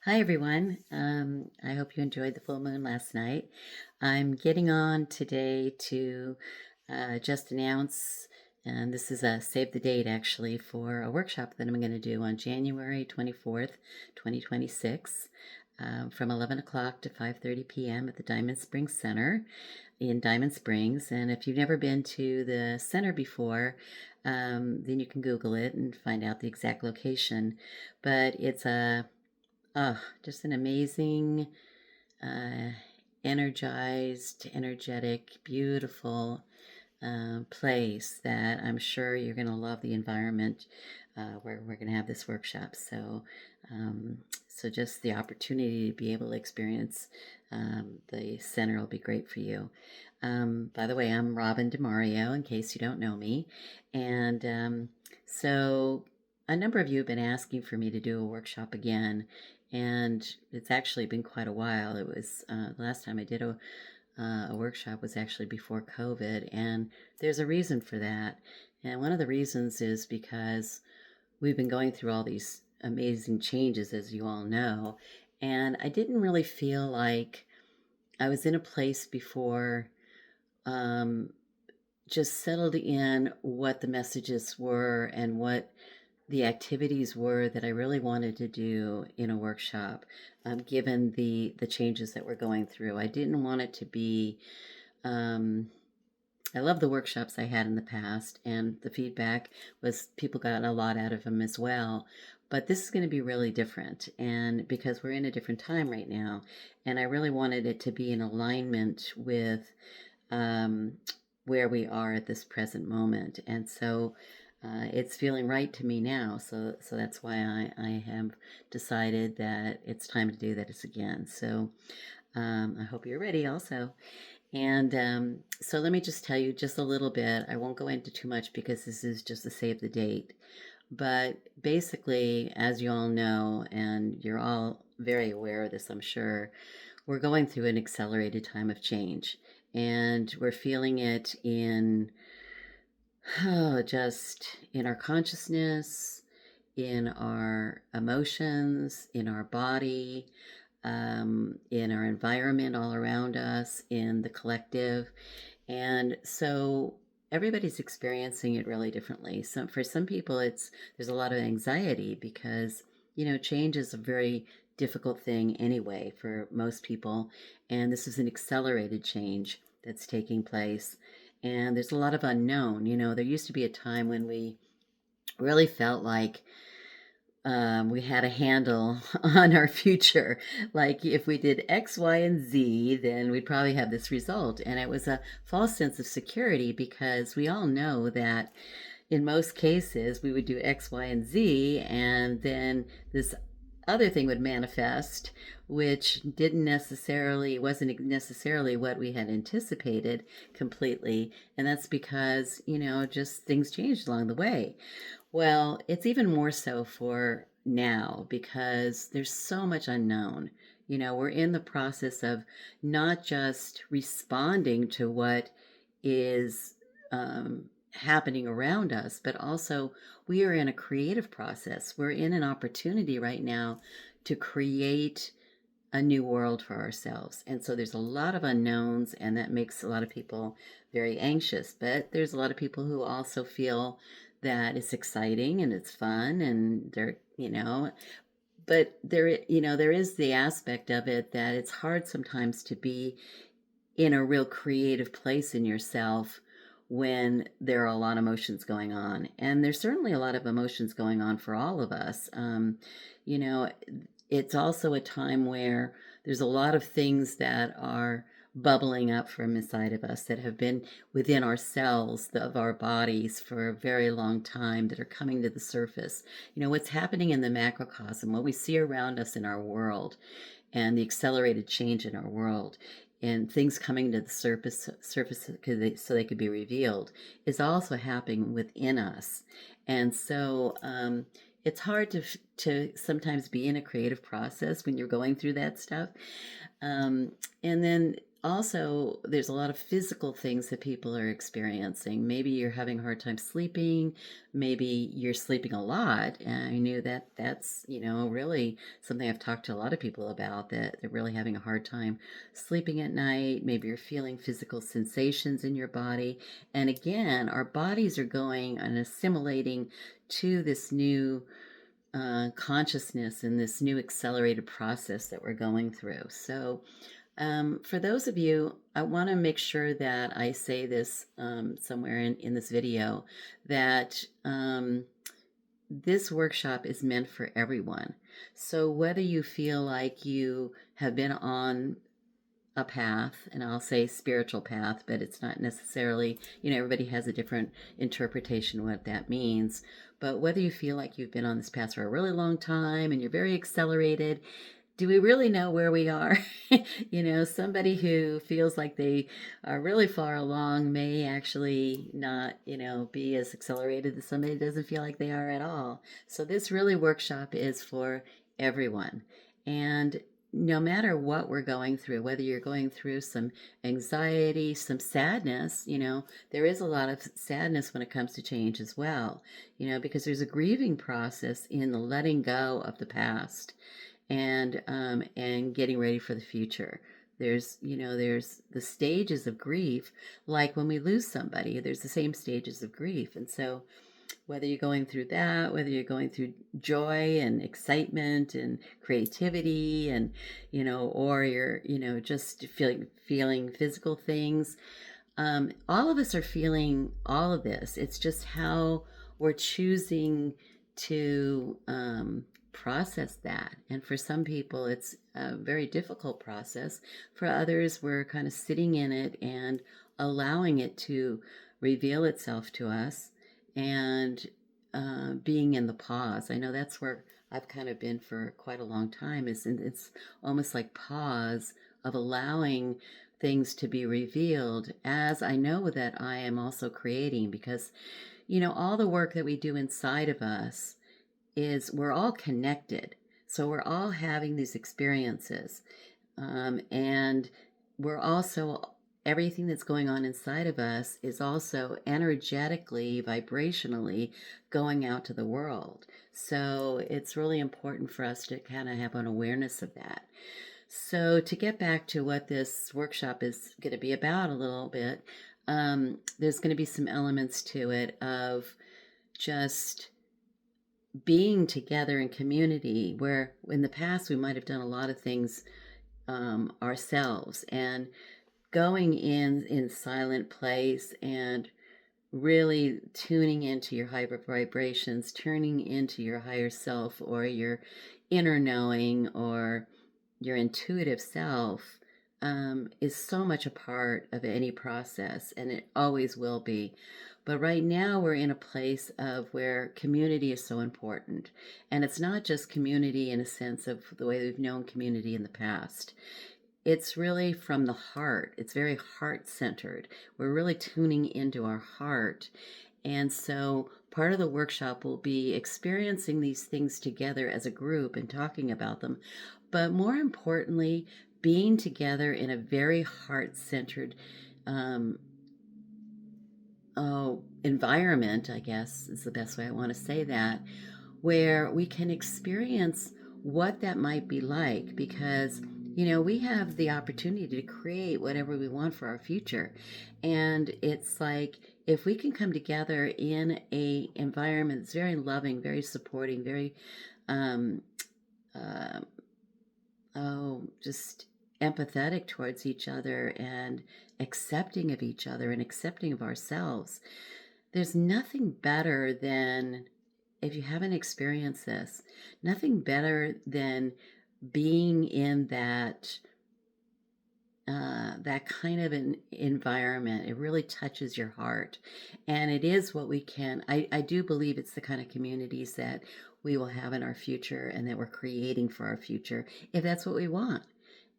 Hi, everyone. I hope you enjoyed the full moon last night. I'm getting on today to just announce, and this is a save the date actually, for a workshop that I'm going to do on January 24th, 2026, from 11 o'clock to 5:30 p.m. at the Diamond Springs Center in Diamond Springs. And if you've never been to the center before, then you can Google it and find out the exact location. But it's just an amazing, uh, energized, energetic, beautiful place that I'm sure you're going to love the environment where we're going to have this workshop. So just the opportunity to be able to experience the center will be great for you. By the way, I'm Robin DeMario, in case you don't know me. And so a number of you have been asking for me to do a workshop again, and it's actually been quite a while. It was the last time I did a workshop was actually before COVID, and there's a reason for that. And one of the reasons is because we've been going through all these amazing changes, as you all know, and I didn't really feel like I was in a place before, um, just settled in what the messages were and what the activities were that I really wanted to do in a workshop, given the changes that we're going through. I didn't want it to be. Um, I love the workshops I had in the past, and the feedback was people got a lot out of them as well. But this is going to be really different, and because we're in a different time right now, and I really wanted it to be in alignment with um, where we are at this present moment. And so it's feeling right to me now. So that's why I have decided that it's time to do this again. So I hope you're ready also. And so let me just tell you just a little bit. I won't go into too much because this is just to save the date. But basically, as you all know, and you're all very aware of this, I'm sure, we're going through an accelerated time of change. And we're feeling it in just in our consciousness, in our emotions, in our body, in our environment all around us, in the collective. And so everybody's experiencing it really differently. So for some people, there's a lot of anxiety because, change is a very difficult thing anyway for most people. And this is an accelerated change that's taking place. And there's a lot of unknown. There used to be a time when we really felt like we had a handle on our future. Like if we did X, Y, and Z, then we'd probably have this result. And it was a false sense of security because we all know that in most cases we would do X, Y, and Z, and then this other thing would manifest, which wasn't necessarily what we had anticipated completely. And that's because, just things changed along the way. Well, it's even more so for now because there's so much unknown. We're in the process of not just responding to what is happening around us, but also we are in a creative process. We're in an opportunity right now to create a new world for ourselves. And so there's a lot of unknowns, and that makes a lot of people very anxious. But there's a lot of people who also feel that it's exciting and it's fun, and but there is the aspect of it that it's hard sometimes to be in a real creative place in yourself when there are a lot of emotions going on. And there's certainly a lot of emotions going on for all of us. You know, it's also a time where there's a lot of things that are bubbling up from inside of us that have been within our cells of our bodies for a very long time that are coming to the surface. What's happening in the macrocosm, what we see around us in our world, and the accelerated change in our world and things coming to the surface so they could be revealed is also happening within us. And so it's hard to sometimes be in a creative process when you're going through that stuff. And then also, there's a lot of physical things that people are experiencing. Maybe you're having a hard time sleeping. Maybe you're sleeping a lot. And I knew that that's, really something I've talked to a lot of people about, that they're really having a hard time sleeping at night. Maybe you're feeling physical sensations in your body. And again, our bodies are going and assimilating to this new consciousness and this new accelerated process that we're going through. So, for those of you, I want to make sure that I say this somewhere in this video, that this workshop is meant for everyone. So whether you feel like you have been on a path, and I'll say spiritual path, but it's not necessarily, everybody has a different interpretation of what that means. But whether you feel like you've been on this path for a really long time and you're very accelerated, do we really know where we are? Somebody who feels like they are really far along may actually not, be as accelerated as somebody who doesn't feel like they are at all. So this really workshop is for everyone. And no matter what we're going through, whether you're going through some anxiety, some sadness, there is a lot of sadness when it comes to change as well, because there's a grieving process in the letting go of the past and getting ready for the future. There's the stages of grief, like when we lose somebody, there's the same stages of grief. And so whether you're going through that, whether you're going through joy and excitement and creativity, and or you're just feeling physical things, all of us are feeling all of this. It's just how we're choosing to process that. And for some people, it's a very difficult process. For others, we're kind of sitting in it and allowing it to reveal itself to us, and being in the pause. I know that's where I've kind of been for quite a long time. It's almost like pause of allowing things to be revealed, as I know that I am also creating, because all the work that we do inside of us is, we're all connected. So we're all having these experiences. And we're also, everything that's going on inside of us is also energetically, vibrationally going out to the world. So it's really important for us to kind of have an awareness of that. So to get back to what this workshop is going to be about a little bit, there's going to be some elements to it of just being together in community, where in the past we might have done a lot of things ourselves, and going in silent place and really tuning into your hyper vibrations, turning into your higher self, or your inner knowing, or your intuitive self, is so much a part of any process, and it always will be. But right now we're in a place of where community is so important. And it's not just community in a sense of the way we've known community in the past. It's really from the heart. It's very heart centered. We're really tuning into our heart. And so part of the workshop will be experiencing these things together as a group and talking about them. But more importantly, being together in a very heart centered environment, I guess is the best way I want to say that, where we can experience what that might be like, because we have the opportunity to create whatever we want for our future. And it's like, if we can come together in a environment that's very loving, very supporting, very uh, just empathetic towards each other, and accepting of each other and accepting of ourselves. There's nothing better than, if you haven't experienced this, nothing better than being in that kind of an environment. It really touches your heart. And it is what we can, I do believe it's the kind of communities that we will have in our future, and that we're creating for our future, if that's what we want.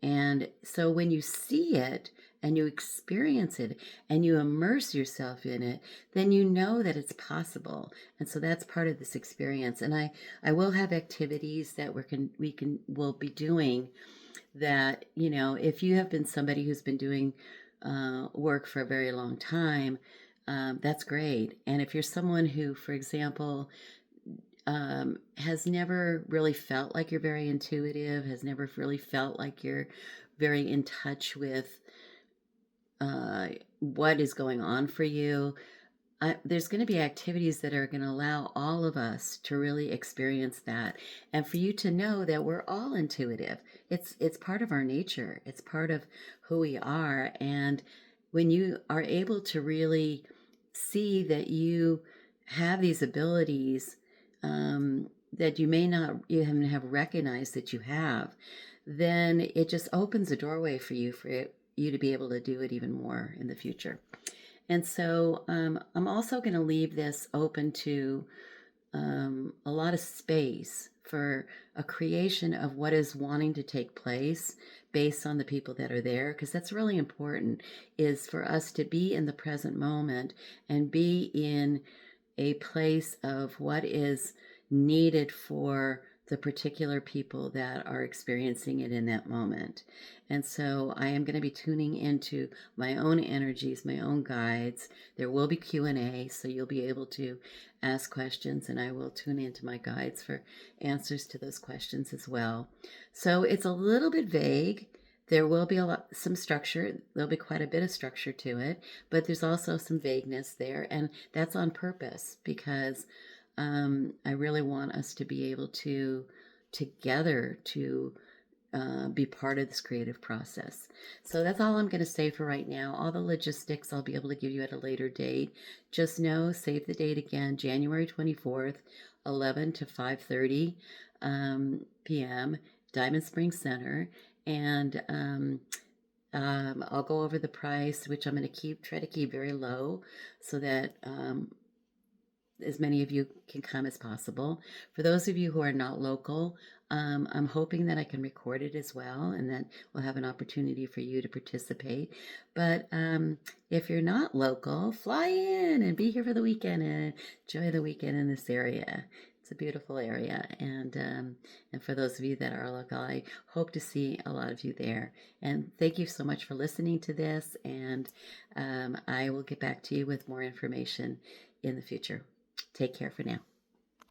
And so when you see it and you experience it and you immerse yourself in it, then you know that it's possible. And so that's part of this experience. And I will have activities that we'll be doing that, if you have been somebody who's been doing work for a very long time, that's great. And if you're someone who, for example, has never really felt like you're very intuitive, has never really felt like you're very in touch with uh, what is going on for you, there's going to be activities that are going to allow all of us to really experience that, and for you to know that we're all intuitive. It's part of our nature. It's part of who we are. And when you are able to really see that you have these abilities, that you may not even have recognized that you have, then it just opens a doorway for you to be able to do it even more in the future. And so I'm also going to leave this open to a lot of space for a creation of what is wanting to take place based on the people that are there, because that's really important, is for us to be in the present moment and be in a place of what is needed for the particular people that are experiencing it in that moment. And so I am going to be tuning into my own energies, my own guides. There will be Q&A, so you'll be able to ask questions, and I will tune into my guides for answers to those questions as well. So it's a little bit vague. There will be some structure. There'll be quite a bit of structure to it, but there's also some vagueness there, and that's on purpose because I really want us to be able to together to be part of this creative process. So that's all I'm going to say for right now. All the logistics I'll be able to give you at a later date. Just know, save the date again, January 24th, 11 to 5:30 p.m., Diamond Springs Center. And I'll go over the price, which I'm going to try to keep very low so that as many of you can come as possible. For those of you who are not local, I'm hoping that I can record it as well and that we'll have an opportunity for you to participate. But if you're not local, fly in and be here for the weekend and enjoy the weekend in this area. It's a beautiful area, and for those of you that are local, I hope to see a lot of you there. And thank you so much for listening to this, and I will get back to you with more information in the future. Take care for now.